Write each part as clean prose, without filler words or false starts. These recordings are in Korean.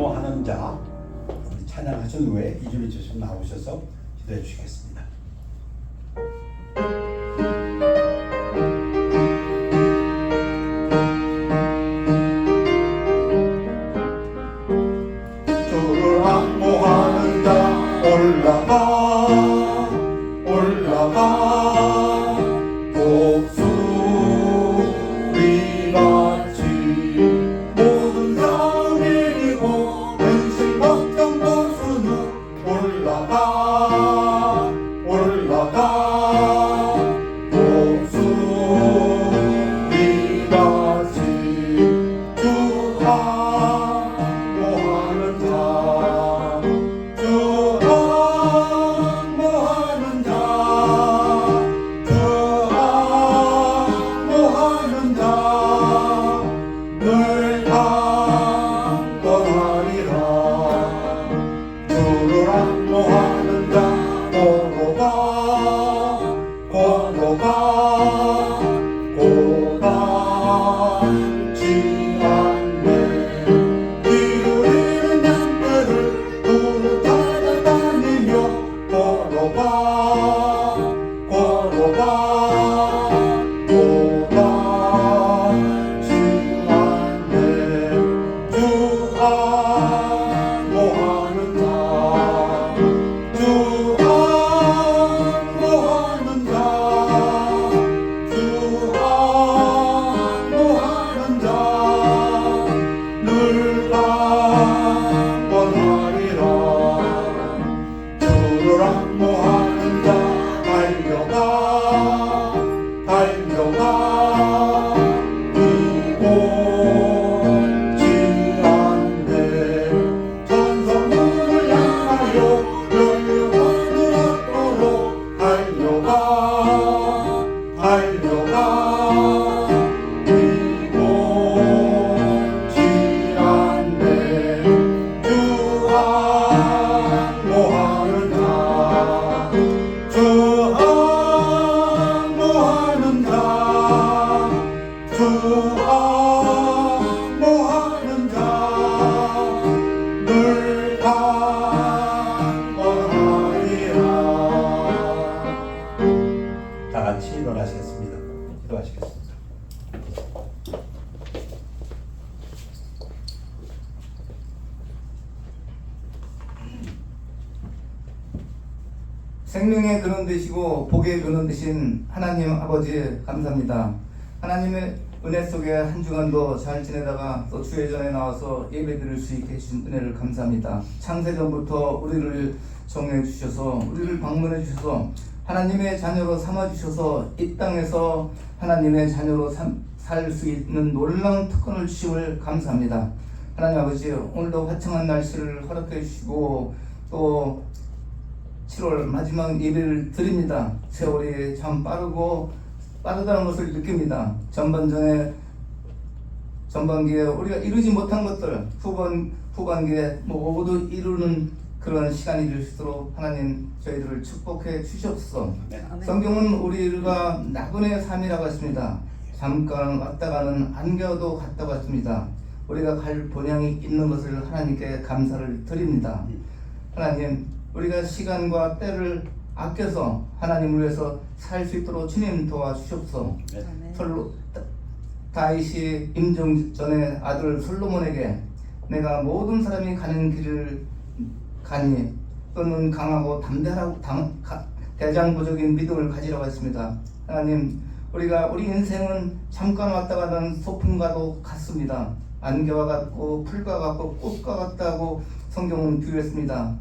악모하는 자 찬양하신 후에 이준희 주님 나오셔서 기도해 주시겠습니다. 주를 악모하는 자 올라가 올라가 독수리같이 모든 상을 이기고 근심 걱정 벗은 후 올라가 올라가 독수리같이 주 악모하는 자 주 악모하는 자 주 악모하는 자 늘 강건하리라 주를 악모하는 자 걸어가 고단치 않네 뒤로 잃은 양떼를 두루 찾아다니며 걸어가 고단치 않네 주 악모하는 자 주 악모하는 자 주 악모하는 자 늘 강건하리라 주를 악모하는 자 달려가 이곳지 않네 천성문을 향하여 멸류관을 얻도록 달려가 이곳지 않네 주 악모하는 자 주 악모하는 자 주 악모하는 자 늘 강건하리라 다 같이 일어나시겠습니다. 기도하시겠습니다. 생명의 근원 되시고 복의 근원 되신 하나님 아버지 감사합니다. 하나님의 은혜 속에 한 주간도 잘 지내다가 또 주의 전에 나와서 예배드릴 수 있게 해주신 은혜를 감사합니다. 창세전부터 우리를 정해 주셔서 우리를 방문해 주셔서 하나님의 자녀로 삼아 주셔서 이 땅에서 하나님의 자녀로 살 수 있는 놀라운 특권을 주심을 감사합니다. 하나님 아버지 오늘도 화창한 날씨를 허락해 주시고 또 7월 마지막 예배를 드립니다. 세월이 참 빠르다는 것을 느낍니다. 전반기에 우리가 이루지 못한 것들 후반기에 모두 이루는 그런 시간이 될 수 있도록 하나님 저희들을 축복해 주시옵소서. 성경은 우리가 나그네의 삶이라고 했습니다. 잠깐 왔다 가는 안개와도 같다고 했습니다. 우리가 갈 본향이 있는 것을 하나님께 감사를 드립니다. 하나님 우리가 시간과 때를 아껴서 하나님을 위해서 살 수 있도록 주님 도와주시옵소서. 다윗이 임종 전에 아들 솔로몬에게 내가 모든 사람이 가는 길을 가니 또는 강하고 담대하고 대장부적인 믿음을 가지라고 했습니다. 하나님 우리 인생은 잠깐 왔다 가던 소풍과도 같습니다. 안개와 같고 풀과 같고 꽃과 같다고 성경은 비유했습니다.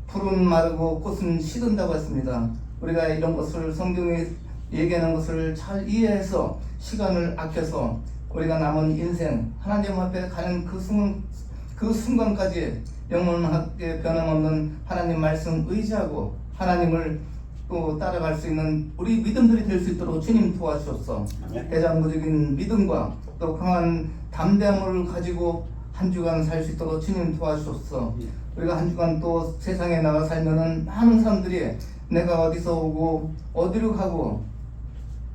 풀은 마르고 꽃은 시든다고 했습니다. 우리가 이런 것을 성경이 얘기하는 것을 잘 이해해서 시간을 아껴서 우리가 남은 인생 하나님 앞에 가는 그 순간까지 영원하게 변함없는 하나님 말씀 의지하고 하나님을 또 따라갈 수 있는 우리 믿음들이 될 수 있도록 주님 도와주옵소서. 대장부적인 믿음과 또 강한 담대함을 가지고 한 주간 살 수 있도록 주님 도와주옵소서. 우리가 한 주간 또 세상에 나가 살면은 많은 사람들이 내가 어디서 오고 어디로 가고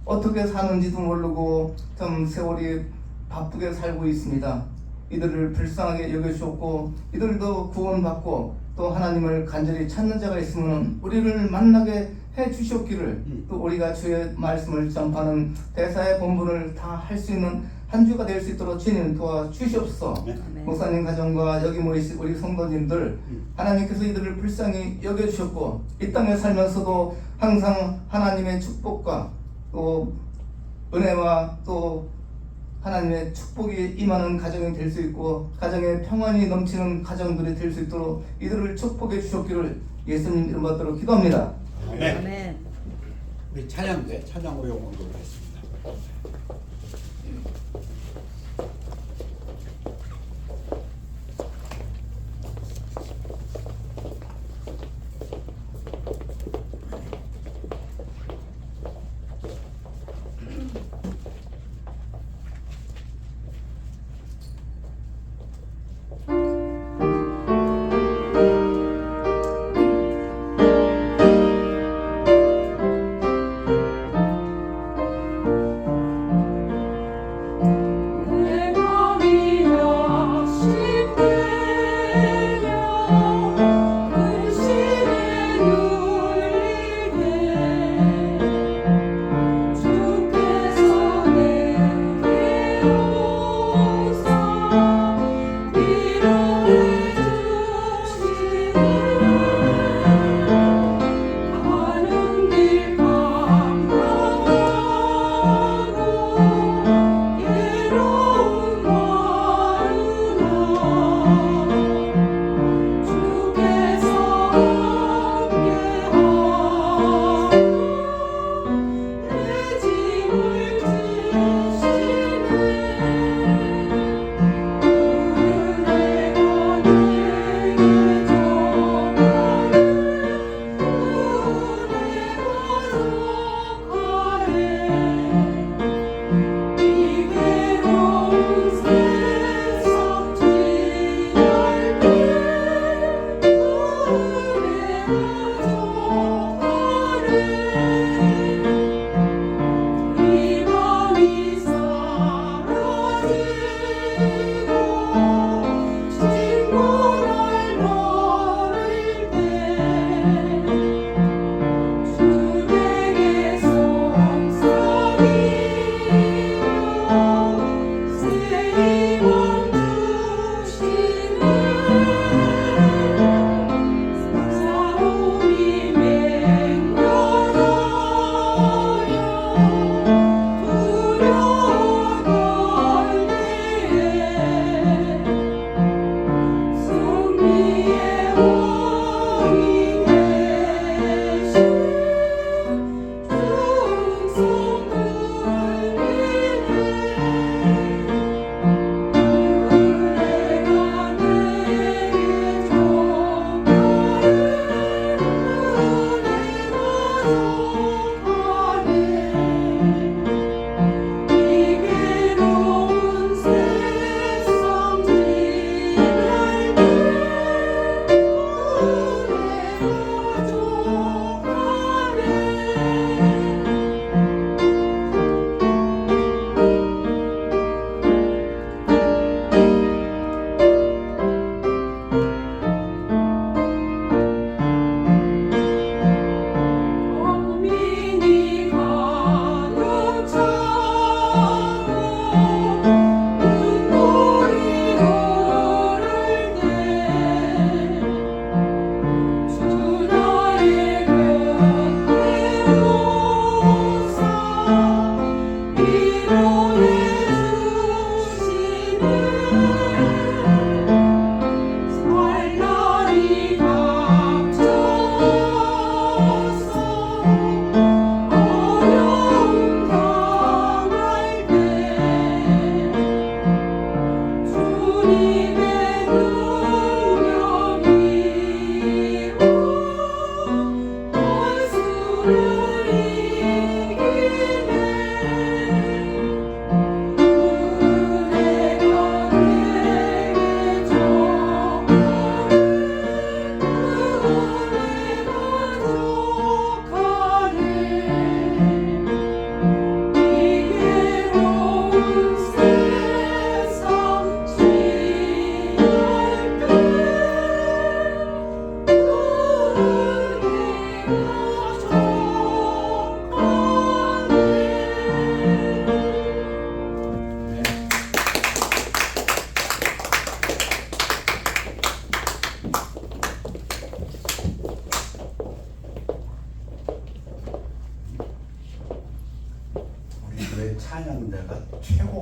어떻게 사는지도 모르고 참 세월이 바쁘게 살고 있습니다. 이들을 불쌍하게 여겨주셨고 이들도 구원받고 또 하나님을 간절히 찾는 자가 있으면 우리를 만나게 해 주셨기를 또 우리가 주의 말씀을 전파하는 대사의 본분을 다 할 수 있는 한 주가 될 수 있도록 주님 도와주시옵소서. 아멘. 목사님 가정과 여기 모이신 우리 성도님들 하나님께서 이들을 불쌍히 여겨주셨고 이 땅에 살면서도 항상 하나님의 축복과 또 은혜와 또 하나님의 축복이 임하는 가정이 될 수 있고 가정에 평안이 넘치는 가정들이 될 수 있도록 이들을 축복해 주셨기를 예수님 이름 받도록 기도합니다. 네. 아멘. 우리 찬양대 찬양으로 영광도록 했습니다.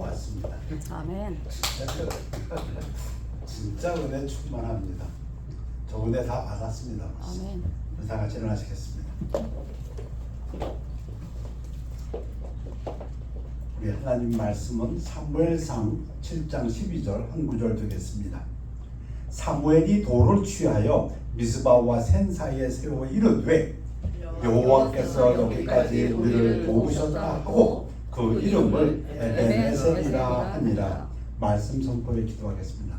같습니다. 아멘. 진짜 은혜 충만합니다. 저 은혜 다 받았습니다. 아멘. 다 같이 일어나시겠습니다. 우리 하나님 말씀은 사무엘상 7장 12절 한 구절 드리겠습니다. 사무엘이 돌을 취하여 미스바와 센 사이에 세워 이르되 여호와께서 여기까지 우리를 도우셨다 하고 그 이름을 에벤에셀이라 하니라. 말씀 선포에 기도하겠습니다.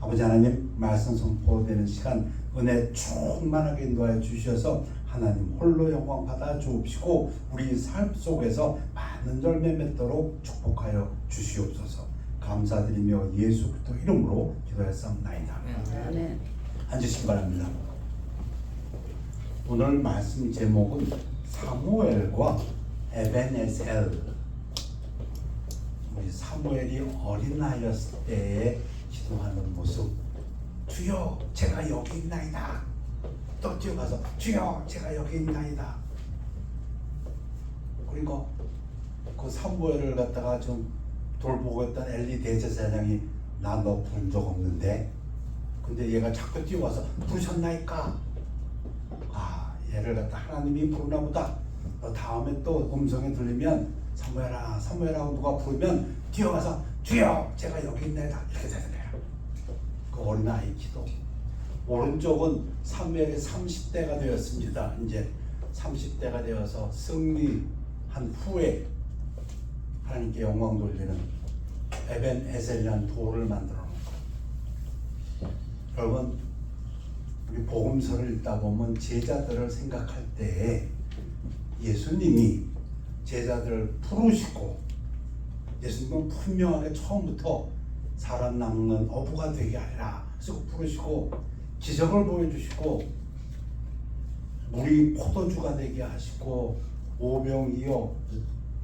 아버지 하나님, 말씀 선포되는 시간 은혜 충만하게 인도하여 주셔서 하나님 홀로 영광 받아 주옵시고 우리 삶 속에서 많은 열매 맺도록 축복하여 주시옵소서. 감사드리며 예수 그리스도 이름으로 기도했사옵나이다. 아멘. 앉으시기 바랍니다. 오늘 말씀 제목은 사무엘과 에벤에셀. 우리 사무엘이 어린 나이였을 때에 기도하는 모습. 주여, 제가 여기 있나이다. 또 뛰어가서 주여, 제가 여기 있나이다. 그리고 그 사무엘을 갖다가 좀 돌보고 있던 엘리 대제사장이 나 너 부른 적 없는데, 근데 얘가 자꾸 뛰어와서 부르셨나이까? 아, 얘를 갖다 하나님이 부르나 보다. 다음에 또 음성이 들리면 사무엘아, 사무엘아 누가 부르면 뛰어가서 주여, 제가 여기 있나이다. 이렇게 되는 거야. 그 어린아이 기도. 오른쪽은 사무엘이 30대가 되었습니다. 이제 30대가 되어서 승리한 후에 하나님께 영광 돌리는 에벤에셀이라는 돌을 만들어 놓은 거예요. 여러분, 우리 복음서를 읽다 보면 제자들을 생각할 때에 예수님이 제자들을 부르시고, 예수님은 분명하게 처음부터 사람 낚는 어부가 되게 하리라 그래서 부르시고 기적을 보여주시고 물이 포도주가 되게 하시고 오병이어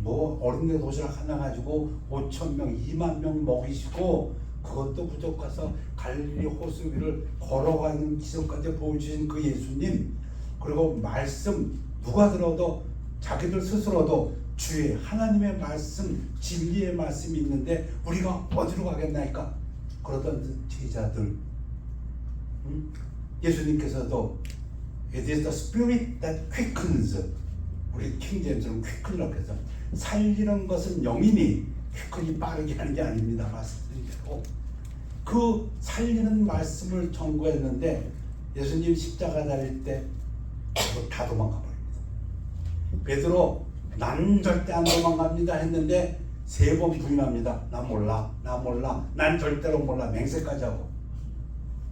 어린애 도시락 하나 가지고 5,000명 2만 명 먹이시고 그것도 부족해서 갈릴리 호수 위를 걸어가는 기적까지 보여주신 그 예수님, 그리고 말씀 누가 들어도 자기들 스스로도 주의 하나님의 말씀, 진리의 말씀이 있는데 우리가 어디로 가겠나이까? 그러던 제자들, 예수님께서도 It is the spirit that quickens. 우리 킹제임스는 quick라고 해서 살리는 것은 영이니 quickly 빠르게 하는 게 아닙니다. 말씀드린 대로 그 살리는 말씀을 전거했는데 예수님 십자가 달릴 때 다 도망가 버립니다. 베드로 나는 절대 안 도망갑니다 했는데 3번 부인합니다. 나 몰라, 나 몰라, 난 절대로 몰라, 맹세까지 하고.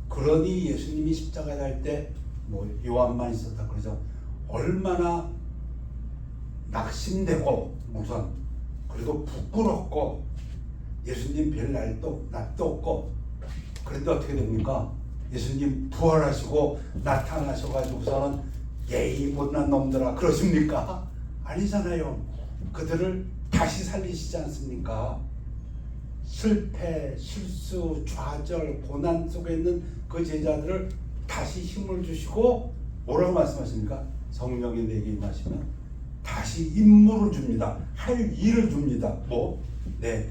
그러니 예수님이 십자가 달 때 요한만 있었다 그래서 얼마나 낙심되고 우선 그래도 부끄럽고 예수님 뵐 날도 없고, 그런데 어떻게 됩니까? 예수님 부활하시고 나타나셔가지고서는 예의 못난 놈들아 그러십니까? 아니잖아요. 그들을 다시 살리시지 않습니까? 실패, 실수, 좌절, 고난 속에 있는 그 제자들을 다시 힘을 주시고 뭐라고 말씀하십니까? 성령이 내게 임하시면 다시 임무를 줍니다. 할 일을 줍니다.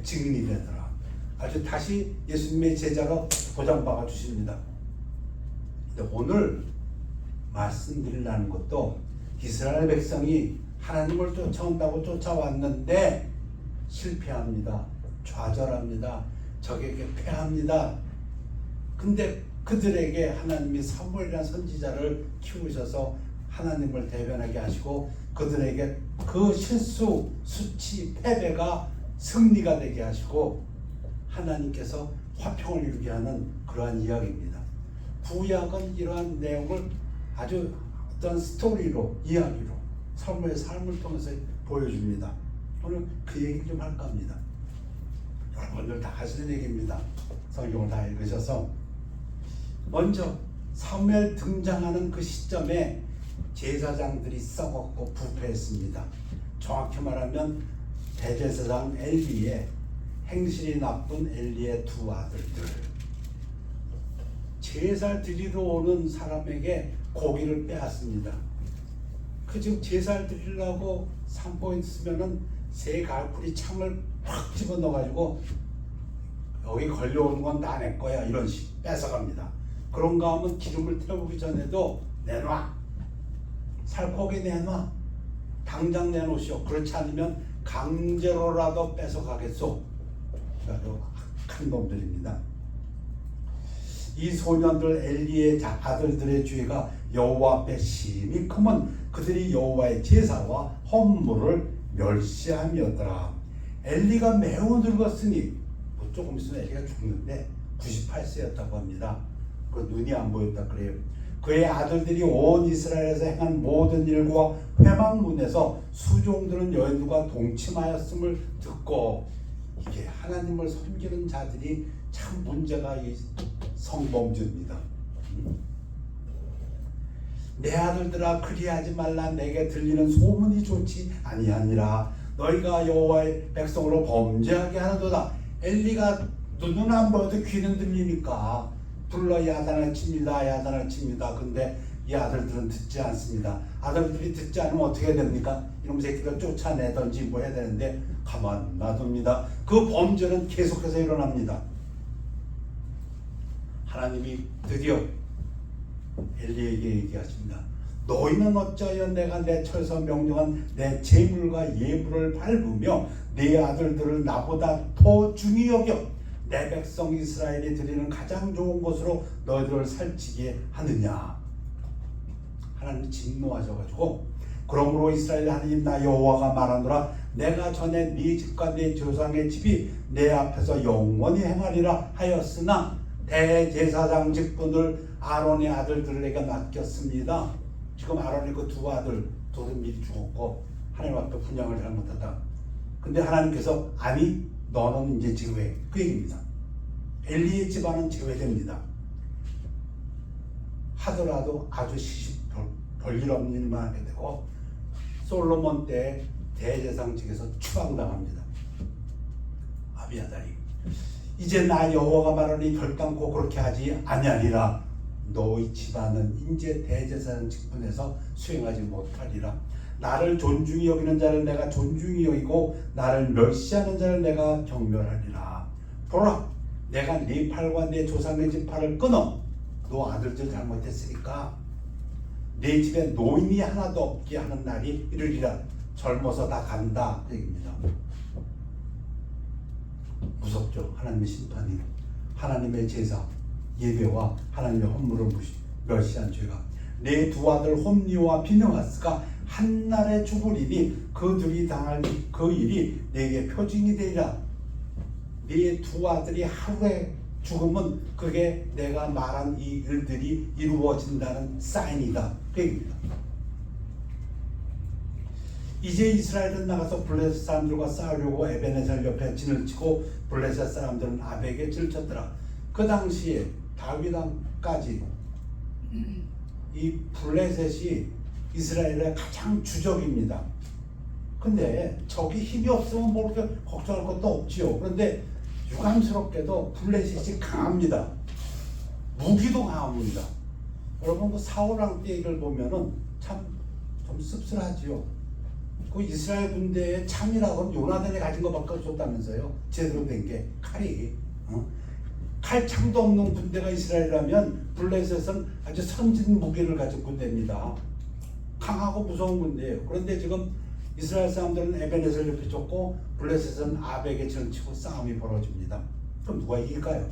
증인이 되더라. 아주 다시 예수님의 제자로 보장받아 주십니다. 근데 오늘 말씀드리려는 것도 이스라엘 백성이 하나님을 쫓아온다고 쫓아왔는데 실패합니다. 좌절합니다. 적에게 패합니다. 근데 그들에게 하나님이 사무엘이라는 선지자를 키우셔서 하나님을 대변하게 하시고 그들에게 그 실수, 수치, 패배가 승리가 되게 하시고 하나님께서 화평을 이루게 하는 그러한 이야기입니다. 구약은 이러한 내용을 아주 어떤 스토리로, 이야기로 사무엘의 삶을 통해서 보여줍니다. 오늘 그 얘기 좀 할까 합니다. 여러분들 다 하시는 얘기입니다. 성경을 다 읽으셔서 먼저 사무엘 등장하는 그 시점에 제사장들이 썩었고 부패했습니다. 정확히 말하면 대제사장 엘리의 행실이 나쁜 엘리의 2 아들들, 제사 드리러 오는 사람에게 고기를 빼앗습니다. 지금 제사를 드리려고 산보에 있으면은 새 갈고리 창을 확 집어넣어가지고 여기 걸려오는 건 다 내 거야 이런 식 뺏어갑니다. 그런가 하면 기름을 태우기 전에도 내놔, 살코기 내놔, 당장 내놓으시오. 그렇지 않으면 강제로라도 뺏어가겠소. 아주 악한 놈들입니다. 이 소년들 엘리의 아들들의 죄가 여호와 앞에 심히 크면 그들이 여호와의 제사와 헌물을 멸시함이었더라. 엘리가 매우 늙었으니 뭐 조금 있으면 엘리가 죽는데 98세였다고 합니다. 그 눈이 안 보였다 그래요. 그의 아들들이 온 이스라엘에서 행한 모든 일과 회막문에서 수종들은 여인들과 동침하였음을 듣고, 이게 하나님을 섬기는 자들이 참 문제가 이 성범죄입니다. 내 아들들아 그리하지 말라. 내게 들리는 소문이 좋지 아니하니라. 너희가 여호와의 백성으로 범죄하게 하는도다. 엘리가 눈은 안 보여도 귀는 들리니까 불러 야단을 칩니다. 야단을 칩니다. 근데 이 아들들은 듣지 않습니다. 아들들이 듣지 않으면 어떻게 됩니까? 이놈 새끼들 쫓아내든지 뭐 해야 되는데 가만 놔둡니다. 그 범죄는 계속해서 일어납니다. 하나님이 드디어 엘리에게 얘기하십니다. 너희는 어찌하여 내가 내 철서 명령한 내 제물과 예물을 밟으며 내 아들들을 나보다 더 중히 여겨 내 백성 이스라엘이 드리는 가장 좋은 곳으로 너희들을 살찌게 하느냐. 하나님이 진노하셔가지고, 그러므로 이스라엘 하나님 나 여호와가 말하노라. 내가 전에 네 집과 네 조상의 집이 내 앞에서 영원히 행하리라 하였으나 대제사장 직분을 아론의 아들들에게 맡겼습니다. 지금 아론의 그 두 아들 둘은 미리 죽었고 하나님 앞에 분양을 잘못했다. 근데 하나님께서 아니 너는 이제 제외, 그 얘기입니다. 엘리의 집안은 제외됩니다. 하더라도 아주 시시 별일 없는 일만 하게 되고 솔로몬 때 대제사장직에서 추방당합니다. 아비아달이 이제 나 여호와가 말하니 결단코 그렇게 하지 아니하리라. 너희 집안은 이제 대제사장 직분에서 수행하지 못하리라. 나를 존중히 여기는 자를 내가 존중히 여기고 나를 멸시하는 자를 내가 경멸하리라. 보라, 내가 네 팔과 내 조상의 집 팔을 끊어. 너 아들들 잘못했으니까 내 집에 노인이 하나도 없게 하는 날이 이르리라. 젊어서 다 간다 그 얘기입니다. 무섭죠. 하나님의 심판이. 하나님의 제사 예배와 하나님의 헌물을 멸시한 죄가. 내 두 아들 홈리와 비느하스가 한날에 죽으리니 그들이 당할 그 일이 내게 표징이 되리라. 네 두 아들이 하루에 죽으면 그게 내가 말한 이 일들이 이루어진다는 사인이다 그 얘기입니다. 이제 이스라엘은 나가서 블레셋 사람들과 싸우려고 에베네셀 옆에 진을 치고 블레셋 사람들은 아벡에 들쳤더라. 그 당시에 다윗 왕까지 이 블레셋이 이스라엘의 가장 주적입니다. 근데 적이 힘이 없으면 뭐 그렇게 걱정할 것도 없지요. 그런데 유감스럽게도 블레셋이 강합니다. 무기도 강합니다. 여러분 그 사울 왕 때 일을 보면은 참 좀 씁쓸하지요. 그 이스라엘 군대의 참이라고는 요나단이 가진 것밖에 없었다면서요. 제대로 된 게 칼이. 칼창도 없는 군대가 이스라엘이라면 블레셋은 아주 선진 무기를 가진 군대입니다. 강하고 무서운 군대예요. 그런데 지금 이스라엘 사람들은 에베네셀 옆에 쫓고 블레셋은 아벡에 정치고 싸움이 벌어집니다. 그럼 누가 이길까요?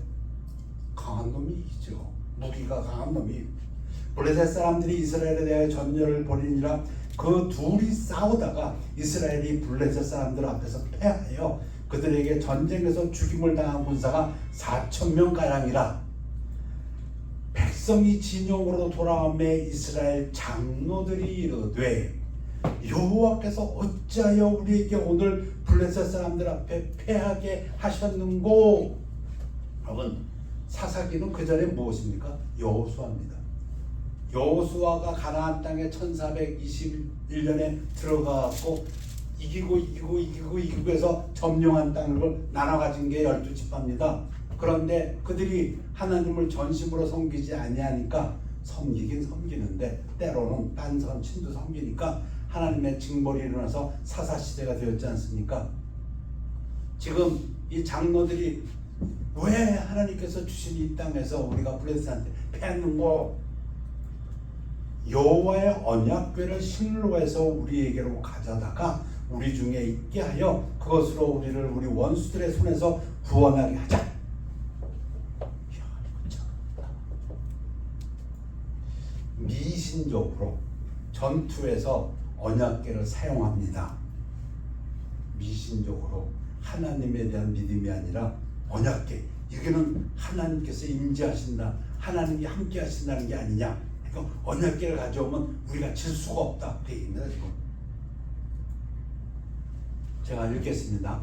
강한 놈이 이기죠. 무기가 강한 놈이. 블레셋 사람들이 이스라엘에 대하여 전열을 벌이니라. 그 둘이 싸우다가 이스라엘이 블레셋 사람들 앞에서 패하여 그들에게 전쟁에서 죽임을 당한 군사가 4,000명 가량이라. 백성이 진영으로 돌아오매 이스라엘 장로들이 이르되 여호와께서 어찌하여 우리에게 오늘 블레셋 사람들 앞에 패하게 하셨는고. 여러분 사사기는 그 전에 무엇입니까? 여호수아입니다. 여호수아가 가나안 땅에 1421년에 들어가고 이기고 해서 점령한 땅을 나눠 가진 게 12지파입니다. 그런데 그들이 하나님을 전심으로 섬기지 아니하니까 섬기긴 섬기는데 때로는 딴 신도 섬기니까 하나님의 징벌이 일어나서 사사시대가 되었지 않습니까? 지금 이 장로들이 왜 하나님께서 주신 이 땅에서 우리가 블레셋한테 패는고 여호와의 언약궤를 실로해서 우리에게로 가져다가 우리 중에 있게 하여 그것으로 우리를 우리 원수들의 손에서 구원하게 하자. 이야, 이거 참. 미신적으로 전투에서 언약궤를 사용합니다. 미신적으로 하나님에 대한 믿음이 아니라 언약궤. 이거는 하나님께서 임재하신다, 하나님이 함께 하신다는 게 아니냐. 그러니까 언약궤를 가져오면 우리가 질 수가 없다 그 얘기입니다. 지금 제가 읽겠습니다.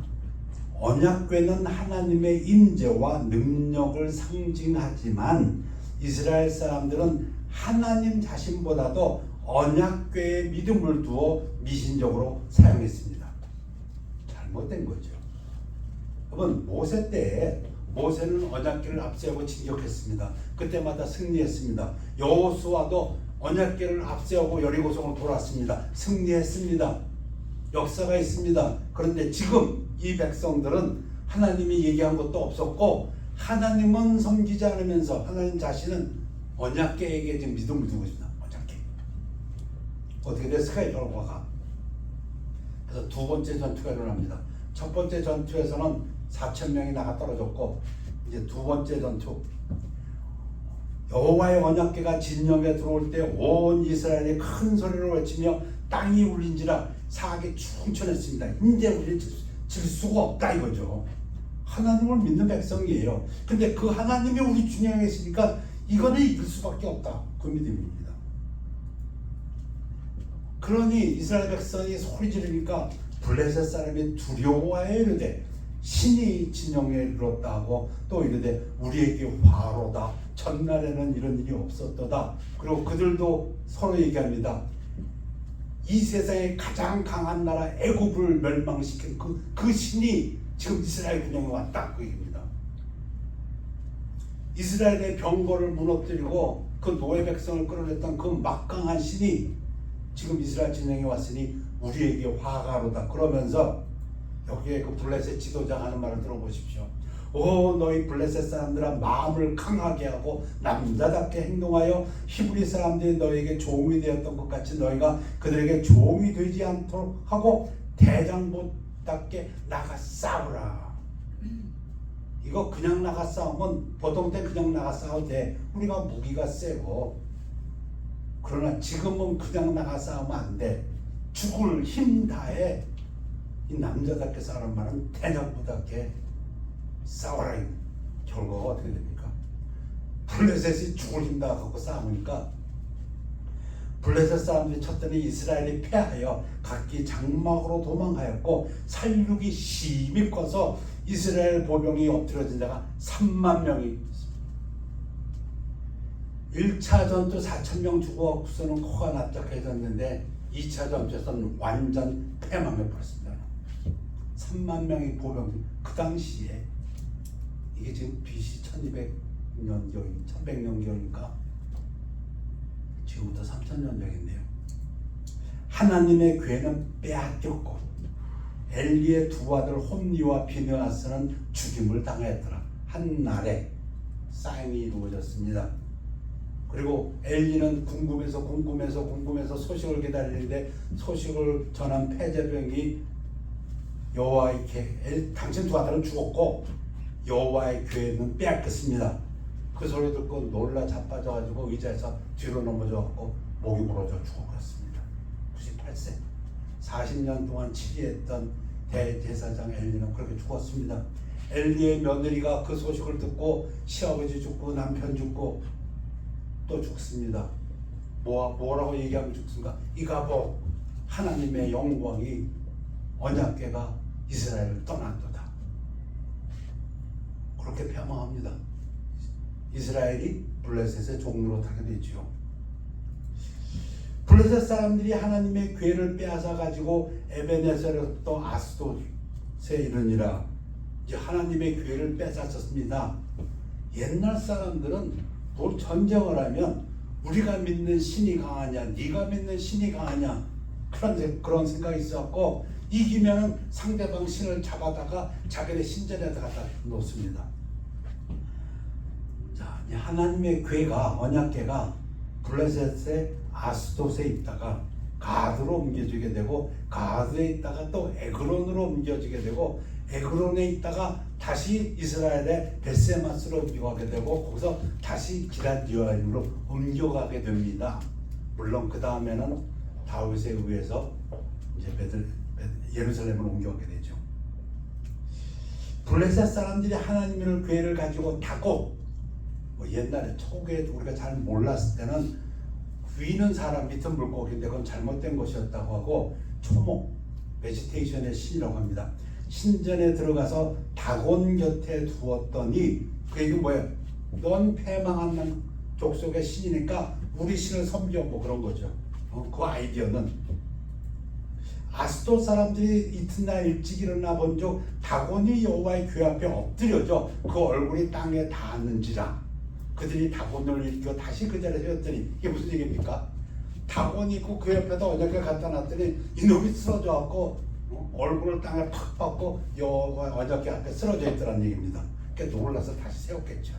언약궤는 하나님의 임재와 능력을 상징하지만 이스라엘 사람들은 하나님 자신보다도 언약궤에 믿음을 두어 미신적으로 사용했습니다. 잘못된 거죠. 여러분, 모세 때에 모세는 언약궤를 앞세우고 진격했습니다. 그때마다 승리했습니다. 여호수아도 언약궤를 앞세우고 여리고성으로 돌았습니다. 승리했습니다. 역사가 있습니다. 그런데 지금 이 백성들은 하나님이 얘기한 것도 없었고 하나님은 섬기지 않으면서 하나님 자신은 언약궤에게 지금 믿음을 두고 있습니다. 언약궤. 어떻게 됐을까요? 결과가. 그래서 두 번째 전투가 일어납니다. 첫 번째 전투에서는 4,000명이 나가 떨어졌고 이제 두 번째 전투 여호와의 언약궤가 진영에 들어올 때 온 이스라엘이 큰 소리로 외치며 땅이 울린지라 사악이 충천했습니다. 이제 우리 질 수가 없다 이거죠. 하나님을 믿는 백성이에요. 근데 그 하나님이 우리 중앙에 계시니까 이거는 이길 수밖에 없다. 그 믿음입니다. 그러니 이스라엘 백성이 소리 지르니까 블레셋 사람이 두려워하여 이르되 신이 진영에 이르렀다 하고 또 이르되 우리에게 화로다. 전날에는 이런 일이 없었도다. 그리고 그들도 서로 얘기합니다. 이 세상에 가장 강한 나라 애굽을 멸망시킨 그 신이 지금 이스라엘 군영에 왔다 그 얘기입니다. 이스라엘의 병거를 무너뜨리고 그 노예 백성을 끌어냈던 그 막강한 신이 지금 이스라엘 진영에 왔으니 우리에게 화가로다. 그러면서 여기에 그 블레셋 지도자가 하는 말을 들어보십시오. 오 너희 블레셋 사람들아 마음을 강하게 하고 남자답게 행동하여 히브리 사람들이 너에게 종이 되었던 것 같이 너희가 그들에게 종이 되지 않도록 하고 대장부답게 나가 싸우라. 이거 그냥 나가 싸우면 보통 때 그냥 나가 싸워도 돼. 우리가 무기가 세고. 그러나 지금은 그냥 나가 싸우면 안 돼. 죽을 힘 다해. 이 남자답게 싸우는 말은 대장부답게 싸워라. 결과가 어떻게 됩니까? 블레셋이 죽을 힘 다 갖고 싸우니까 블레셋 사람들이 쳤더니 이스라엘이 패하여 각기 장막으로 도망하였고 살육이 심히 커서 이스라엘 보병이 엎드려진 자가 3만 명이 있습니다. 1차 전투 4,000명 죽어서는 코가 납작해졌는데 2차 전투에서는 완전 패망해버렸습니다. 3만 명의 보병. 그 당시에 이게 지금 BC 1200년경이 1100년경이니까 지금부터 3000년 전인데요. 하나님의 궤는 빼앗겼고 엘리의 두 아들 홈니와 비느하스는 죽임을 당하였더라. 한 날에 싸움이 이루어졌습니다. 그리고 엘리는 궁금해서 소식을 기다리는데 소식을 전한 패제병이 여호와의 궤, 당신 두 아들은 죽었고 여호와의 궤는 빼앗겼습니다. 그 소리 듣고 놀라 자빠져가지고 의자에서 뒤로 넘어져갖고 목이 부러져 죽어버렸습니다. 98세 40년 동안 치리했던 대제사장 엘리는 그렇게 죽었습니다. 엘리의 며느리가 그 소식을 듣고 시아버지 죽고 남편 죽고 또 죽습니다. 뭐라고 얘기하면 죽습니까? 이가보 하나님의 영광이 언약궤가 이스라엘을 떠난도다. 그렇게 폐망합니다. 이스라엘이 블레셋의 종로로 타게 되지요. 블레셋 사람들이 하나님의 궤를 빼앗아 가지고 에베네셀부터 아스돗에 이르니라. 이제 하나님의 궤를 뺏었습니다. 옛날 사람들은 뭘 전쟁을 하면 우리가 믿는 신이 강하냐, 네가 믿는 신이 강하냐 그런 생각이 있었고 이기면은 상대방 신을 잡아다가 자기네 신전에다 갖다 놓습니다. 자, 이 하나님의 궤가, 언약궤가 블레셋의 아스돗에 있다가 가드로 옮겨지게 되고, 가드에 있다가 또 에그론으로 옮겨지게 되고, 에그론에 있다가 다시 이스라엘의 벳세마스로 옮겨가게 되고, 거기서 다시 기럇여림으로 옮겨가게 됩니다. 물론 그 다음에는 다윗에 의해서 이제 예루살렘으로 옮겨가게 되죠. 블레셋 사람들이 하나님의 궤를 가지고 타고, 옛날에 초기에 우리가 잘 몰랐을 때는 귀는 사람, 밑은 물고기인데 그건 잘못된 것이었다고 하고, 초목, 베지테이션의 신이라고 합니다. 신전에 들어가서 다곤 곁에 두었더니, 그 얘기 뭐예요? 넌 패망한 족속의 신이니까 우리 신을 섬겨, 뭐 그런 거죠. 그 아이디어는 아스돗 사람들이 이튿날 일찍 일어나 본즉 다곤이 여호와의 궤 앞에 엎드려져 그 얼굴이 땅에 닿았는지라. 그들이 다곤을 일으켜 다시 그 자리에 세웠더니, 이게 무슨 얘기입니까? 다곤이 있고 그 옆에다 언약을 갖다 놨더니 이놈이 쓰러져 갖고 얼굴을 땅에 팍 박고 여호와 언약궤 앞에 쓰러져 있더라는 얘기입니다. 그러니까 놀라서 다시 세웠겠죠.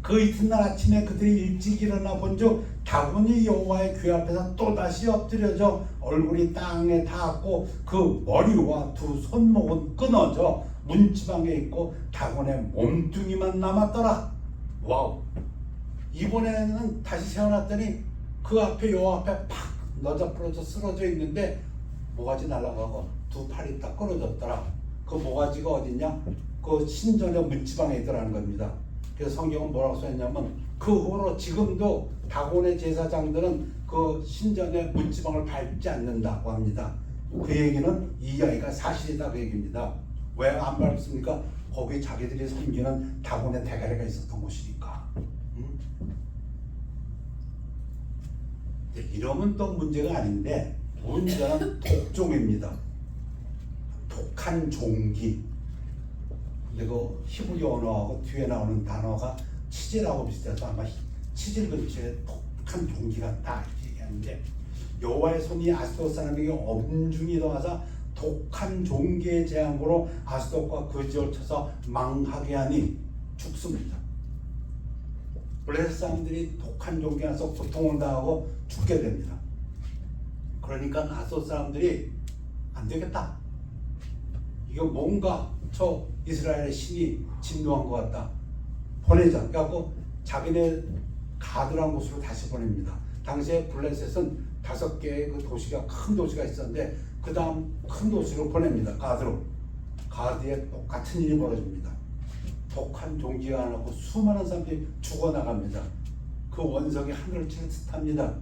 그 이튿날 아침에 그들이 일찍 일어나 본즉 다곤이 여호와의 궤 앞에서 또다시 엎드려져 얼굴이 땅에 닿았고 그 머리와 두 손목은 끊어져 문지방에 있고 다곤의 몸뚱이만 남았더라. 와우. 이번에는 다시 세워놨더니 그 앞에 여호와 앞에 팍 너자부러져 쓰러져 있는데 모가지 날아가고 두 팔이 딱 끊어졌더라. 그 모가지가 어딨냐? 그 신전의 문지방에 있더라는 겁니다. 그래서 성경은 뭐라고 써있냐면, 그 후로 지금도 다곤의 제사장들은 그 신전의 문지방을 밟지 않는다고 합니다. 그 얘기는 이 이야기가 사실이다, 그 얘기입니다. 왜 안 밟습니까? 거기 자기들이 섬기는 다곤의 대가리가 있었던 곳이니까. 이러면 또 문제가 아닌데, 문제는 독종입니다. 독한 종기. 근데 그 히브리 언어하고 뒤에 나오는 단어가 치질하고 비슷해서 아마 치질 근처에 독한 종기 같다 이렇게 얘기하는데, 여호와의 손이 아스돗 사람에게 엄중히 더하사 독한 종기의 재앙으로 아스돗과 그 지역을 쳐서 망하게 하니 죽습니다. 블레셋 사람들이 독한 종기에 와서 고통을 당하고 죽게 됩니다. 그러니까 아스돗 사람들이 안 되겠다, 이거 뭔가 저 이스라엘의 신이 진노한 것 같다, 보내자. 그래갖고 자기네 가드라는 곳으로 다시 보냅니다. 당시에 블레셋은 5개의 그 도시가, 큰 도시가 있었는데 그 다음 큰 도시로 보냅니다. 가드로. 가드에 똑같은 일이 벌어집니다. 독한 종기가 나고 수많은 사람들이 죽어나갑니다. 그 원성이 하늘을 칠 듯합니다.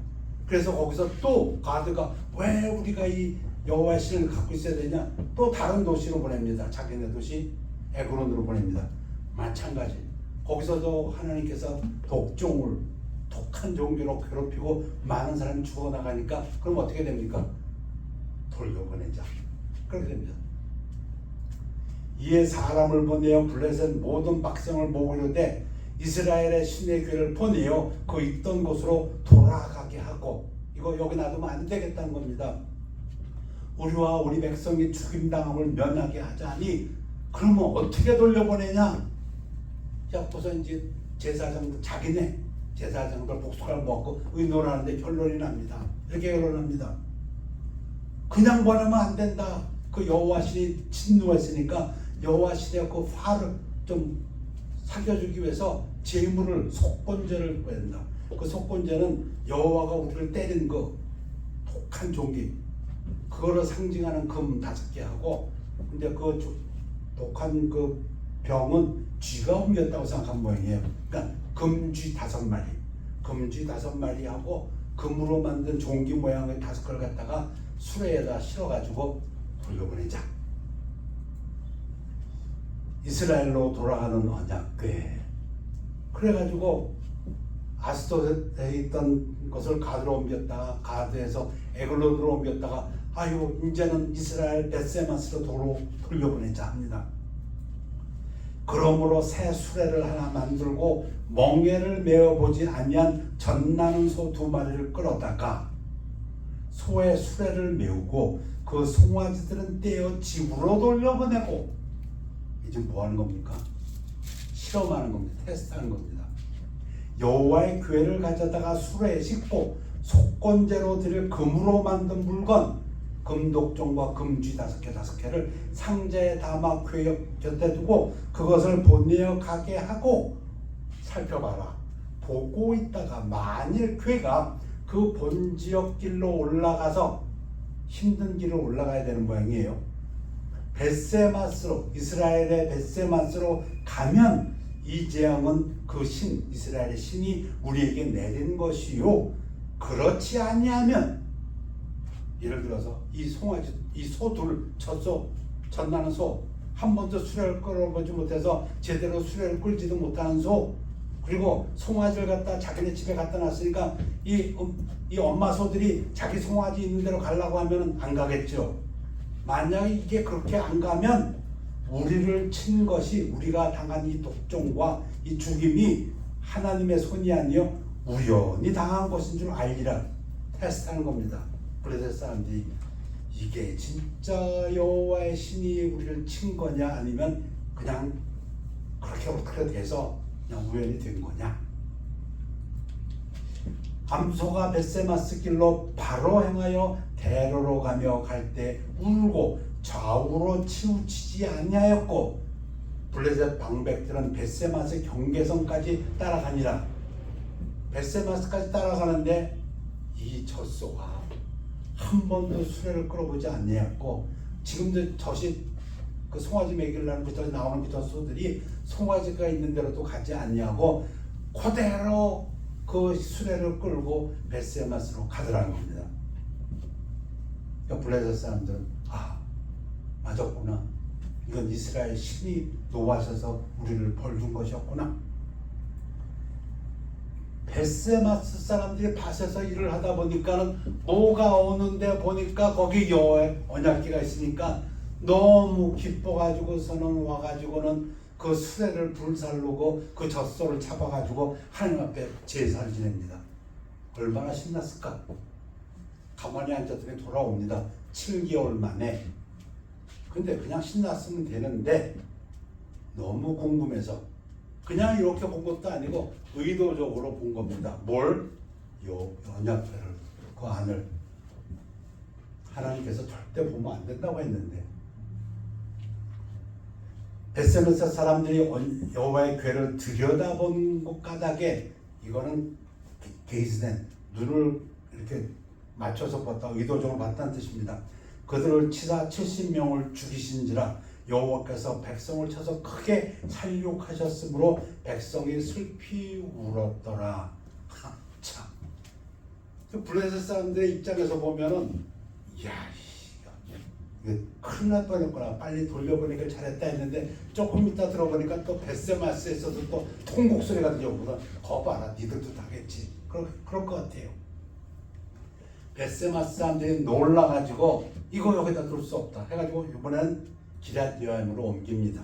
그래서 거기서 또 가드가 왜 우리가 이 여호와의 신을 갖고 있어야 되냐, 또 다른 도시로 보냅니다. 자기네 도시 에그론으로 보냅니다. 마찬가지. 거기서도 하나님께서 독종을 독한 종교로 괴롭히고 많은 사람이 죽어나가니까 그럼 어떻게 됩니까? 돌려보내자. 그렇게 됩니다. 이에 사람을 보내어 블레셋 모든 백성을 모으고 이르되 이스라엘의 신의 궤를 보내어 그 있던 곳으로 돌아가게 하고, 이거 여기 놔두면 안 되겠다는 겁니다. 우리와 우리 백성이 죽임당함을 면하게 하자니, 그러면 어떻게 돌려보내냐? 자고서 이제 제사장들, 자기네 제사장들 복숭아를 먹고 의논하는데 결론이 납니다. 이렇게 결론합니다. 그냥 보내면 안 된다. 그 여호와 신이 진노했으니까 여호와 신의 그 화를 좀 사겨주기 위해서 제물을, 속건제를 해야 된다. 그 속건제는 여호와가 우리를 때린 그 독한 종기, 그거를 상징하는 금 5개 하고, 근데 그 독한 그 병은 쥐가 옮겼다고 생각한 모양이에요. 그러니까 금쥐 5마리, 금쥐 5마리 하고 금으로 만든 종기 모양의 5개를 갖다가 수레에다 실어가지고 돌려보내자. 이스라엘로 돌아가는 언약궤. 그래가지고 아스돗에 있던 것을 가드로 옮겼다가, 가드에서 에글론으로 옮겼다가, 아유 이제는 이스라엘 벳세마스로 돌려보내자 합니다. 그러므로 새 수레를 하나 만들고 멍에를 메어보지 아니한 젖나는 소 2마리를 끌어다가 소의 수레를 메우고 그 송아지들은 떼어 집으로 돌려보내고 이제 뭐 하는 겁니까? 실험하는 겁니다. 테스트하는 겁니다. 여호와의 교회를 가져다가 수레에 싣고 속건제로 드릴 금으로 만든 물건 금독종과 금쥐 5개를 상자에 담아 교회 곁에 두고 그것을 보내어 가게 하고 살펴봐라. 보고 있다가 만일 교회가 그 본지역 길로 올라가서 힘든 길을 올라가야 되는 모양이에요. 벳세마스로 이스라엘의 벳세마스로 가면 이 재앙은 그 신 이스라엘의 신이 우리에게 내린 것이요. 그렇지 아니하면 예를 들어서 이 송아지 이 소 둘 젖나는 소 한 번도 수레를 끌어보지 못해서 제대로 수레를 끌지도 못하는 소 그리고 송아지를 갖다 자기네 집에 갖다 놨으니까 이 엄마 소들이 자기 송아지 있는 데로 가려고 하면 안 가겠죠. 만약에 이게 그렇게 안 가면 우리를 친 것이 우리가 당한 이 독종과 이 죽임이 하나님의 손이 아니요 우연히 당한 것인 줄 알리라 테스트하는 겁니다. 블레셋 사람들이 이게 진짜 여호와의 신이 우리를 친 거냐 아니면 그냥 그렇게 돼서 그냥 우연히 된 거냐. 암소가 벳세마스 길로 바로 행하여 대로로 가며 갈 때 울고 좌우로 치우치지 아니하였고 블레셋 방백들은 벳세마스 경계선까지 따라가니라. 벳세마스까지 따라가는데 이 젖소가 한 번도 수레를 끌어보지 아니하였고 지금도 젖이 그 송아지 먹이려는 그 젖이 나오는 그 젖소들이 송아지가 있는 데로도 가지 아니하고 그대로 그 수레를 끌고 벳세마스로 가더라는 겁니다. 블레셋 사람들은 맞았구나. 이건 이스라엘 신이 노하셔서 우리를 벌준 것이었구나. 벳세마스 사람들이 밭에서 일을 하다 보니까는 뭐가 오는데 보니까 거기 여호와의 언약궤가 있으니까 너무 기뻐가지고서는 와가지고는 그 수레를 불살르고 그 젖소를 잡아가지고 하나님 앞에 제사를 지냅니다. 얼마나 신났을까? 가만히 앉았더니 돌아옵니다. 7개월 만에. 근데 그냥 신났으면 되는데 너무 궁금해서 그냥 이렇게 본 것도 아니고 의도적으로 본 겁니다. 뭘? 언약궤를 그 안을 하나님께서 절대 보면 안 된다고 했는데 벳세메스 사람들이 여호와의 궤를 들여다본 것 까닭에 이거는 게이즈된 눈을 이렇게 맞춰서 봤다 의도적으로 봤다는 뜻입니다. 그들을 치사 70명을 죽이신지라 여호와께서 백성을 쳐서 크게 살육하셨으므로 백성이 슬피 울었더라. 참 블레셋 사람들의 입장에서 보면은 이거 큰일 날 뻔했구나. 빨리 돌려보니까 잘했다 했는데 조금 이따 들어보니까 또 벳세마스에서도 또 통곡 소리가 들려오거든. 거 봐라, 니들도 당했지. 그럴 것 같아요. 벳세마스 사람들이 놀라가지고 이거 여기다 둘 수 없다 해가지고 이번엔 기럇 여아림으로 옮깁니다.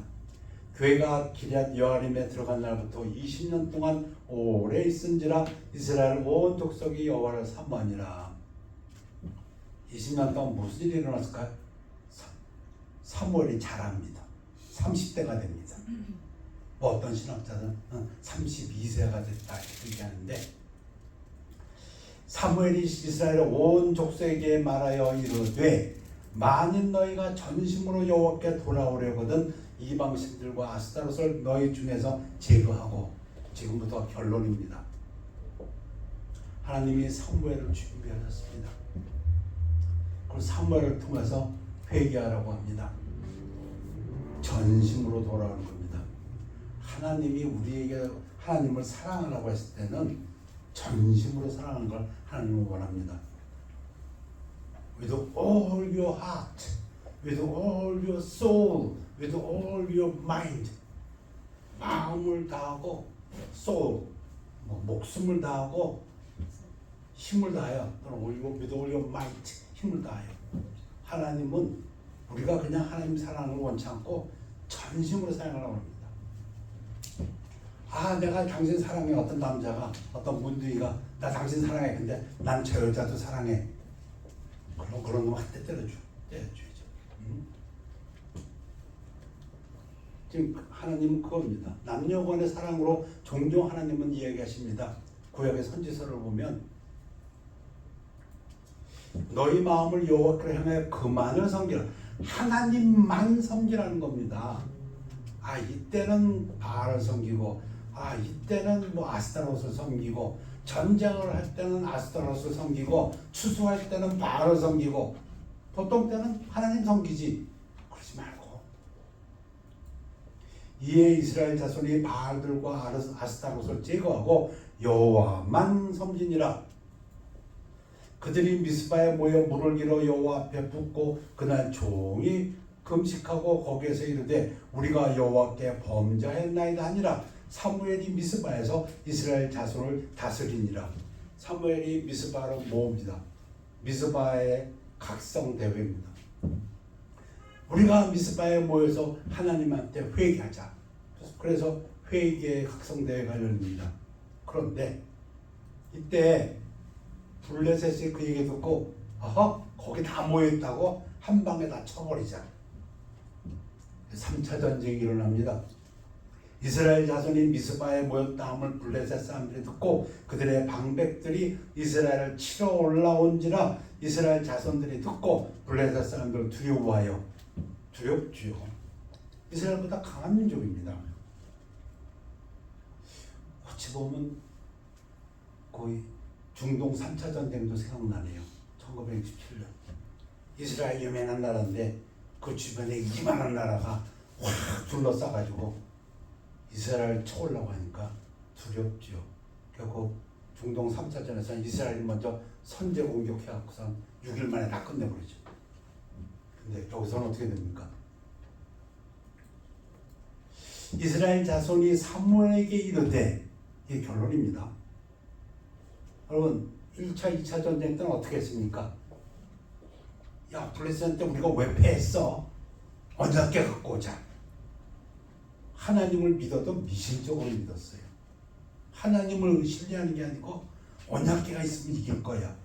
교회가 기럇 여아림에 들어간 날부터 20년 동안 오래 있은지라 이스라엘 온 족속이 여호와를 사모하니라. 20년 동안 무슨 일이 일어났을까요? 사무엘이 자랍니다. 30대가 됩니다. 뭐 어떤 신학자는 32세가 됐다 이렇게 얘기하는데 사무엘이 이스라엘 온 족속에게 말하여 이르되 만일 너희가 전심으로 여호와께 돌아오려거든 이방신들과 아스타롯을 너희 중에서 제거하고 지금부터 결론입니다. 하나님이 사무엘을 준비하셨습니다. 그리고 사무엘을 통해서 회개하라고 합니다. 전심으로 돌아오는 겁니다. 하나님이 우리에게 하나님을 사랑하라고 했을 때는 전심으로 사랑하는 걸 하나님은 원합니다. With all your heart, with all your soul, with all your mind. 마음을 다하고 soul, 목숨을 다하고 힘을 다하여 또는 with all your might, 힘을 다하여. 하나님은 우리가 그냥 하나님 사랑을 원치 않고 전심으로 사랑하라고 합니다. 내가 당신 사랑해. 어떤 남자가 어떤 문둥이가 나 당신 사랑해. 근데 난 저 여자도 사랑해. 그런 놈 한대 때려줘야죠. 지금 하나님은 그겁니다. 남녀 간의 사랑으로 종종 하나님은 이야기하십니다. 구약의 선지서를 보면 너희 마음을 여호와께로 향하여 그만을 섬기라. 하나님만 섬기라는 겁니다. 이때는 바알을 섬기고 이때는 뭐 아스타롯을 섬기고 전쟁을 할 때는 아스타롯을 섬기고 추수할 때는 바알을 섬기고 보통 때는 하나님 섬기지. 그러지 말고 이에 이스라엘 자손이 바알들과 아스타롯을 제거하고 여호와만 섬기니라. 그들이 미스바에 모여 물을 길어 여호와 앞에 붓고 그날 종일 금식하고 거기에서 이르되 우리가 여호와께 범죄하였나이다 하니라. 사무엘이 미스바에서 이스라엘 자손을 다스리니라. 사무엘이 미스바로 모읍니다. 미스바의 각성 대회입니다. 우리가 미스바에 모여서 하나님한테 회개하자. 그래서 회개의 각성 대회가 열립니다. 그런데 이때 블레셋이 그 얘기 듣고 거기 다 모여있다고 한 방에 다 쳐버리자. 3차 전쟁이 일어납니다. 이스라엘 자손이 미스바에 모였다 함을 블레셋 사람들이 듣고 그들의 방백들이 이스라엘을 치러 올라온지라 이스라엘 자손들이 듣고 블레셋 사람들을 두려워하여 두렵지요. 이스라엘보다 강한 민족입니다. 어찌 보면 거의 중동 3차 전쟁도 생각나네요. 1967년 이스라엘 유명한 나라인데 그 주변에 이만한 나라가 확 둘러싸가지고 이스라엘 쳐오려고 하니까 두렵죠. 결국 중동 3차전에서 이스라엘이 먼저 선제 공격해갖고서 6일 만에 다 끝내버리죠. 근데 여기서는 어떻게 됩니까? 이스라엘 자손이 사무엘에게 이르되, 이게 결론입니다. 여러분 1차, 2차 전쟁 때는 어떻게 했습니까? 야, 블레셋 때 우리가 왜 패했어? 언약궤 갖고 오자. 하나님을 믿어도 미신적으로 믿었어요. 하나님을 신뢰하는 게 아니고 언약궤가 있으면 이길 거야.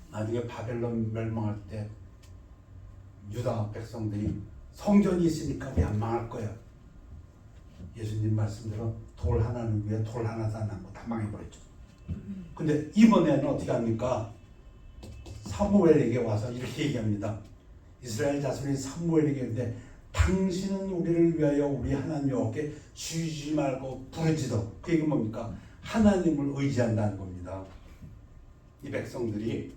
나중에 바벨론 멸망할 때 유다 백성들이 성전이 있으니까 우리 안 망할 거야. 예수님 말씀대로 돌 하나는 위에 돌 하나도 안 남고 다 망해버렸죠. 근데 이번에는 어떻게 합니까? 사무엘에게 와서 이렇게 얘기합니다. 이스라엘 자손이 사무엘에게 이르되 당신은 우리를 위하여 우리 하나님 여호와께 쉬지 말고 부르짖어. 그 얘기는 뭡니까? 하나님을 의지한다는 겁니다. 이 백성들이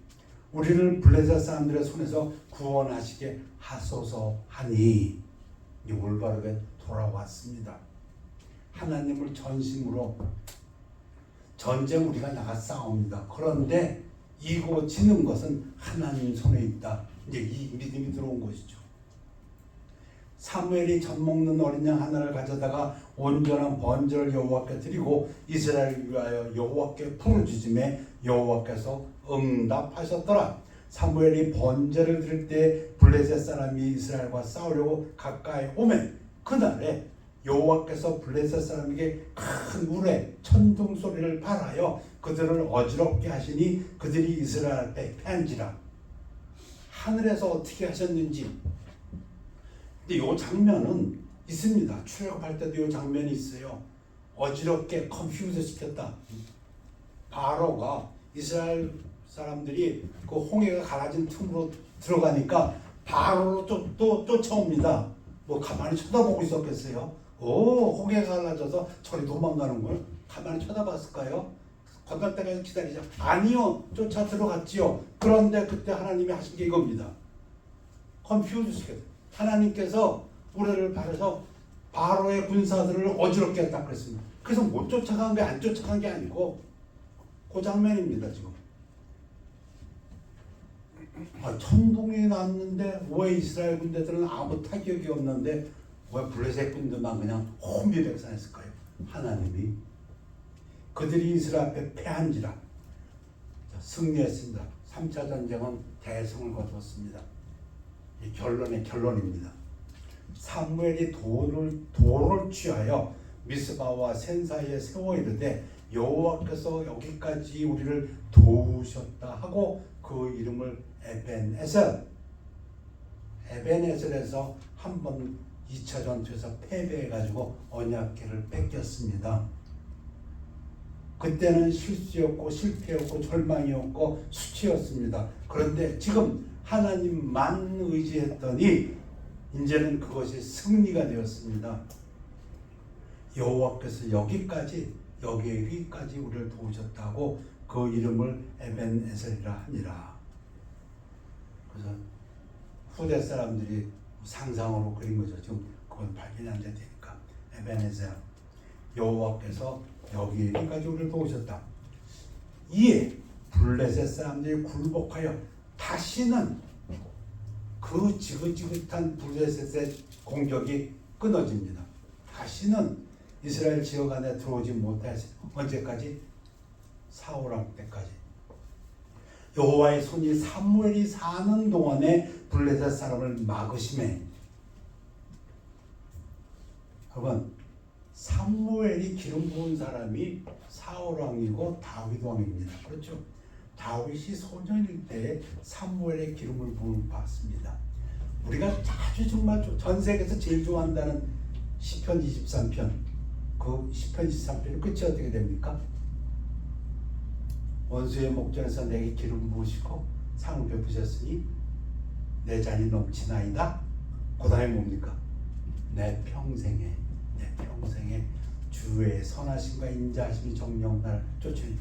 우리를 블레셋 사람들의 손에서 구원하시게 하소서 하니 올바르게 돌아왔습니다. 하나님을 전심으로 전쟁 우리가 나가 싸웁니다. 그런데 이고 지는 것은 하나님 손에 있다. 이제 이 믿음이 들어온 것이죠. 사무엘이 젖 먹는 어린 양 하나를 가져다가 온전한 번제를 여호와께 드리고 이스라엘을 위하여 여호와께 부르짖음에 여호와께서 응답하셨더라. 사무엘이 번제를 드릴 때 블레셋 사람이 이스라엘과 싸우려고 가까이 오면 그날에 여호와께서 블레셋 사람에게 큰 울에 천둥 소리를 발하여 그들을 어지럽게 하시니 그들이 이스라엘 앞에 패한지라. 하늘에서 어떻게 하셨는지. 근데 이 장면은 있습니다. 출애굽할 때도 이 장면이 있어요. 어지럽게 컴퓨즈 시켰다. 바로가 이스라엘 사람들이 그 홍해가 갈라진 틈으로 들어가니까 바로로 또 쫓아옵니다. 뭐 가만히 쳐다보고 있었겠어요? 홍해가 갈라져서 저리 도망가는 걸 가만히 쳐다봤을까요? 건널 때까지 기다리자. 아니요, 쫓아 들어갔지요. 그런데 그때 하나님이 하신 게 이겁니다. 컴퓨즈 시켰다. 하나님께서 우리를 바라서 바로의 군사들을 어지럽게 했다 그랬습니다. 그래서 못 쫓아간 게 안 쫓아간 게 아니고 그 장면입니다. 지금 천둥이 났는데 왜 이스라엘 군대들은 아무 타격이 없는데 왜 블레셋 군대만 그냥 혼비백산했을까요? 하나님이 그들이 이스라엘 앞에 패한지라. 승리했습니다. 3차 전쟁은 대성을 거두었습니다. 이 결론의 결론입니다. 사무엘이 돌을 취하여 미스바와 센 사이에 세워 이르되 여호와께서 여기까지 우리를 도우셨다 하고 그 이름을 에벤에셀, 에벤에셀에서 한번 2차 전투에서 패배해가지고 언약궤를 뺏겼습니다. 그때는 실수였고 실패였고 절망이었고 수치였습니다. 그런데 지금 하나님만 의지했더니 이제는 그것이 승리가 되었습니다. 여호와께서 여기까지 우리를 도우셨다고 그 이름을 에벤에셀이라 하니라. 그래서 후대 사람들이 상상으로 그린 거죠. 지금 그건 발견이 안 되니까 에벤에셀, 여호와께서 여기까지 우리를 도우셨다. 이에 블레셋 사람들이 굴복하여 다시는 그 지긋지긋한 블레셋의 공격이 끊어집니다. 다시는 이스라엘 지역 안에 들어오지 못해서 언제까지? 사울 왕 때까지. 여호와의 손이 사무엘이 사는 동안에 블레셋 사람을 막으심에, 여러분 사무엘이 기름 부은 사람이 사울 왕이고 다윗 왕입니다. 그렇죠? 다윗이 소년일 때 사무엘의 기름을 부음 받습니다. 우리가 아주 정말 전 세계에서 제일 좋아한다는 시편 23편, 그 시편 23편의 끝이 어떻게 됩니까? 원수의 목전에서 내게 기름 부으시고 상을 베푸셨으니 내 잔이 넘치나이다. 그 다음에 뭡니까? 내 평생에 주의 선하심과 인자하심이 정령 나를 쫓으니.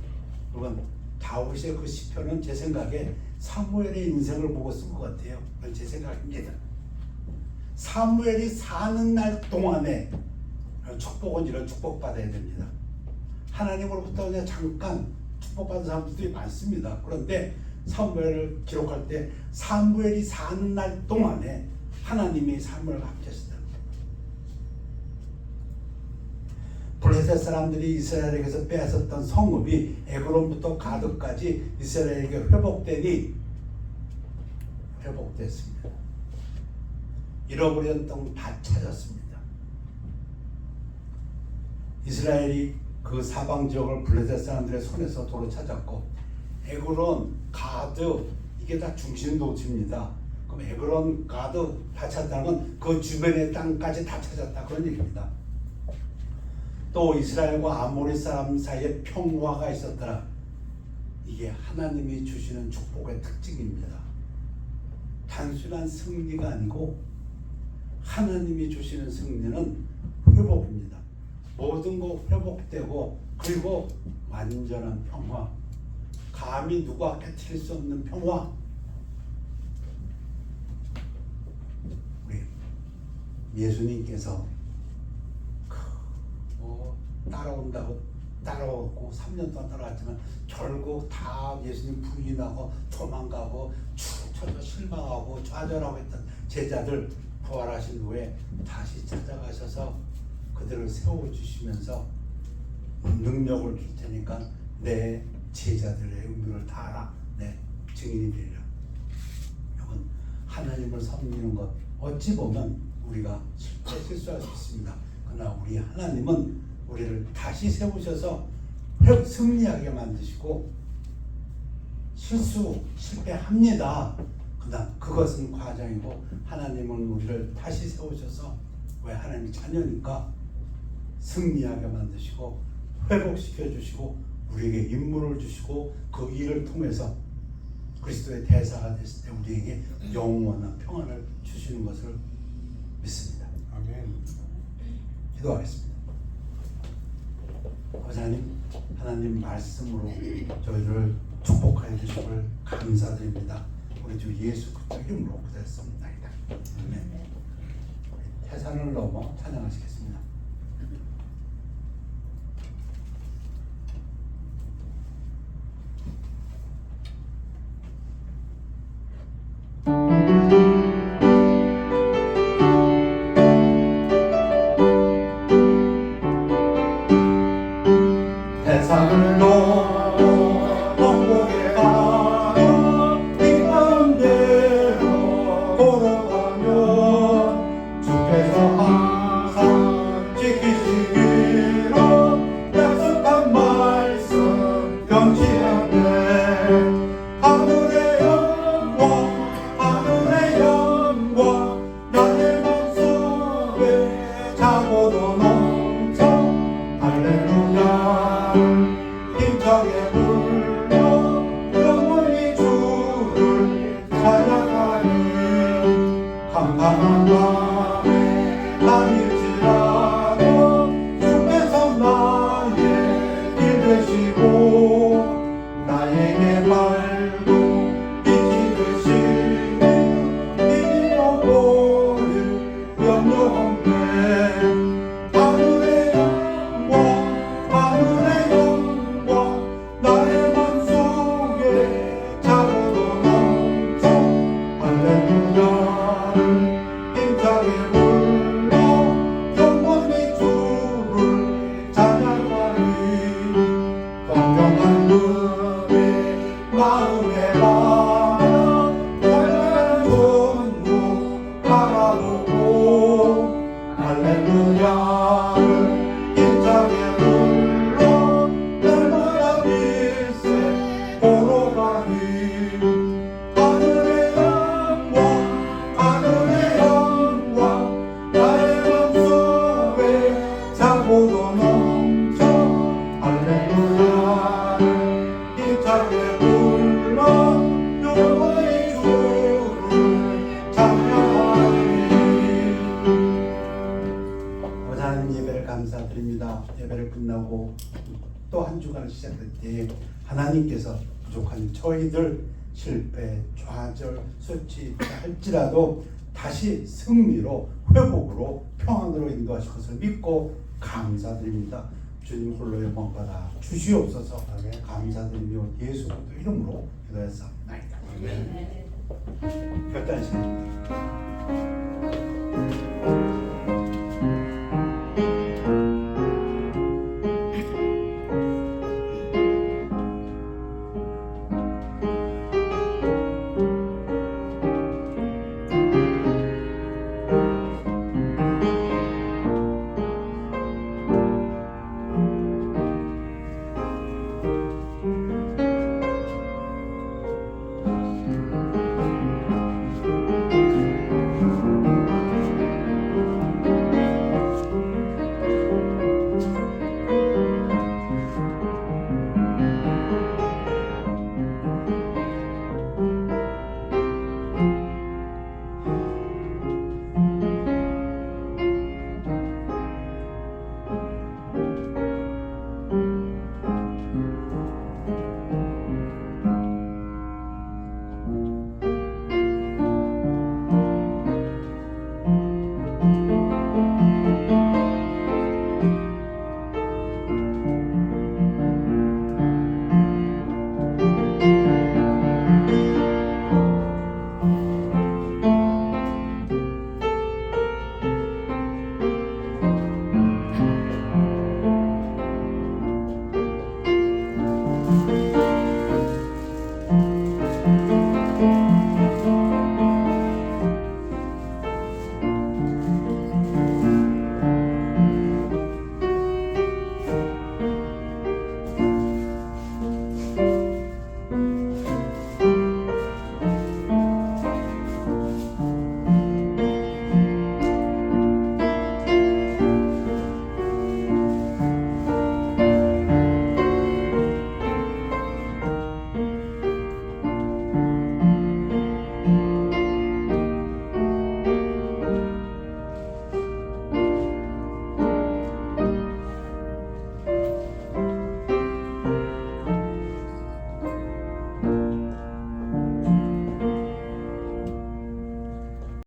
여러분 다윗의 그 시편은 제 생각에 사무엘의 인생을 보고 쓴 것 같아요. 그건 제 생각입니다. 사무엘이 사는 날 동안에 축복은 이런 축복받아야 됩니다. 하나님으로부터 그냥 잠깐 축복받은 사람들이 많습니다. 그런데 사무엘을 기록할 때 사무엘이 사는 날 동안에 하나님이 사무엘과 함께 하시다. 블레셋 사람들이 이스라엘에게서 빼앗았던 성읍이 에그론부터 가드까지 이스라엘에게 회복됐습니다. 잃어버린 땅 다 찾았습니다. 이스라엘이 그 사방 지역을 블레셋 사람들의 손에서 도로 찾았고, 에그론, 가드 이게 다 중심 도시입니다. 그럼 에그론, 가드 다 찾았다는 건 그 주변의 땅까지 다 찾았다 그런 얘기입니다. 또 이스라엘과 아모리 사람 사이에 평화가 있었더라. 이게 하나님이 주시는 축복의 특징입니다. 단순한 승리가 아니고 하나님이 주시는 승리는 회복입니다. 모든 거 회복되고, 그리고 완전한 평화, 감히 누가 깨트릴 수 없는 평화. 우리 예수님께서 따라오고 3년 동안 따라왔지만 결국 다 예수님 부인하고 도망가고 축 처져 실망하고 좌절하고 했던 제자들 부활하신 후에 다시 찾아가셔서 그들을 세워주시면서 능력을 줄 테니까 내 제자들의 의무를 다하라. 내 증인이 되리라. 여러분 하나님을 섬기는 것 어찌 보면 우리가 실수할 수 있습니다. 그러나 우리 하나님은 우리를 다시 세우셔서 승리하게 만드시고, 실패합니다. 그러나 그것은 과정이고 하나님은 우리를 다시 세우셔서, 왜 하나님 자녀니까 승리하게 만드시고 회복시켜 주시고 우리에게 임무를 주시고 그 일을 통해서 그리스도의 대사가 됐을 때 우리에게 영원한 평안을 주시는 것을 믿습니다. 아멘. 기도하겠습니다. 하나님 말씀으로 저희를 축복하여 주심을 감사드립니다. 우리 주 예수 그리스도 이름으로 기도했습니다. 아멘. 태산을 넘어 찬양하시겠습니다. 세상을 넘어 원곡에 가며 이 가운데로 걸어가면 주께서 항상 자고도 넘쳐 할렐루야 힘차게 불러 영원히 주를 찬양하니 캄캄한 밤에 밤일지라도 주께서 나의 길 되시고 나에게 밝고 빛이 되시니 잃어버릴 염려 없네 하늘의 영광 하늘의 영광 나의 맘속에 자고도 넘쳐 할렐루야를 힘차게 불러 영원히 주를 찬양하니 공평한 눈에 마음에 바라 찬란한 손으로 바라보고 할렐루야를 힘차게 불러 날마다 빛에 보러 가니 하늘의 영광 하늘의 영광 나의 맘속에 자고도 넘쳐 할렐루야를 힘차게 불러 영원히 주를 찬양하니. 하나님 예배를 감사드립니다. 예배를 끝나고 또 한 주간을 시작할 때 하나님께서 부족한 저희들 실패, 좌절, 수치있다 할지라도 다시 승리로 회복으로 평안으로 인도하실 것을 믿고 감사드립니다. 주님 홀로 영광 받아 주시옵소서. 감사드리며 예수 그리스도 이름으로 기도했사옵나이다. 별단 시간입니다.